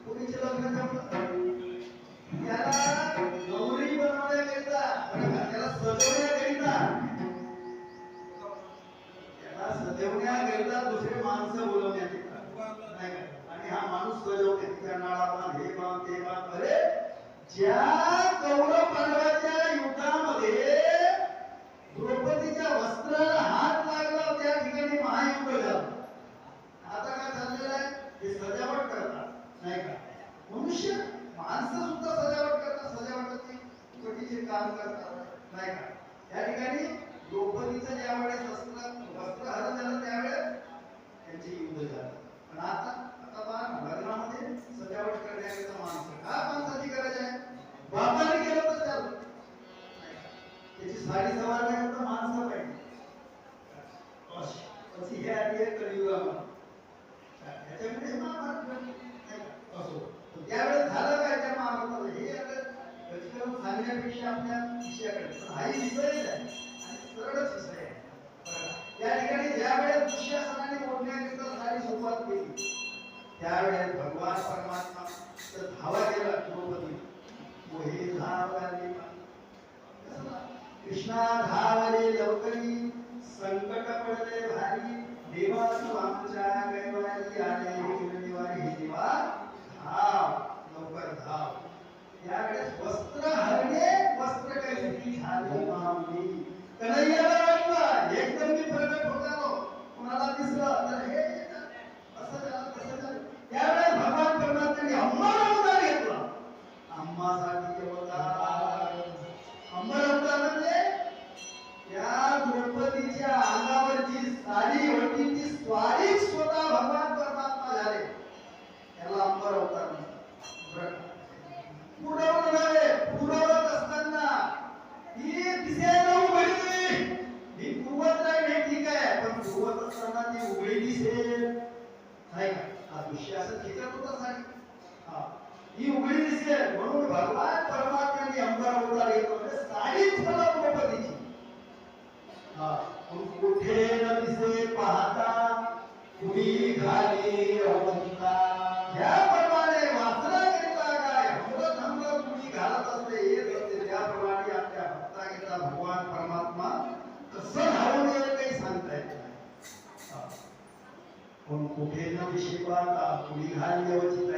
पोरीचे लग्न जमलं, त्याला नवरी बनवण्याकरिता त्याला सजवण्याकरिता दुसरे माणसं बोलवण्यात येतात नाही का. आणि हा माणूस सजवते त्या नाळा बांध हे बांध ते बांध. अरे ज्या कौरव पांडवाच्या युद्धामध्ये द्रौपदीच्या वस्त्राला हात लागला त्या ठिकाणी महायुद्ध झालं. आता काय चाललेलं आहे, हे सजावट करतात नाही का. मनुष्य माणसं सुद्धा सजावट करतात, सजावटाची कटीचे काम करतात नाही का. त्या ठिकाणी द्रौपदीचं ज्या वेळेस वस्त्र हरण झालं त्यावेळेस त्यांचे युद्ध झालं. पण आता लग्नामध्ये सजावट करण्याकरिता माणसं का माणसाची गरज आहे. बापाने केलं तर चालतं, त्याची साडी सवारण्याकरता माणसं पाहिजे. अशी हे आली आहे कलियुगामध्ये. त्याच्यामुळे महाभारत असो त्यावेळेस झालं काय त्या महाभारताला हे आता सांगण्यापेक्षा आपल्या विषयाकडे हाही विषयच आहे आणि सरळच विषय आहे. त्या ठिकाणी ज्या वेळेस दुःशासनाने मोडण्याकरिता सारी सुरुवात केली त्यावेळेस भगवान परमात्मा तर धावा केला द्रौपदी मोहे धावले कृष्णा धावले लवकरी संकट पडले भारी देवा तू आमच्या कैवारी आले निवारी देवा धाव लवकर धाव. त्यावेळेस वस्त्र हरणे वस्त्र कैसी झाले मामली कन्हैयाला वाटलं एकदम मी प्रगट होतो कुणाला दिसलं तर हे असं झालं तसं झालं. त्यावेळेस भगवान परमात्म्याने अंबर अवतार घेतला. अम्मासाठी अवतार अंबर अवतार म्हणजे त्या द्रौपदीच्या अंगावर जी साडी होती ती स्वारी स्वतः भगवान परमात्मा झाले. त्याला अंबर अवतार म्हणतात. पुरवत असताना ही दिसायला उघडली, ही पुरवत नाही ठीक आहे, पण पुरवत असताना ती उघडी दिसेल नाही का. हा दृश्य असं खेचत होता साडी, ही उघडी दिसेल म्हणून भगवान परमात्म्याने अंबर अवतार घेतला. म्हणजे साडीच मला द्रौपदीची. कुठे न दिसे पाहता कुणी घाली अवंता. ज्याप्रमाणे वाचनाकरिता काय हमरत हमरत कुणी घालत असते येत असते त्याप्रमाणे आपल्या भक्ताकरिता भगवान परमात्मा कसं धावून येईल काही सांगता येत नाही. पण कुठे न दिसे पाहता कुणी घाली अवंता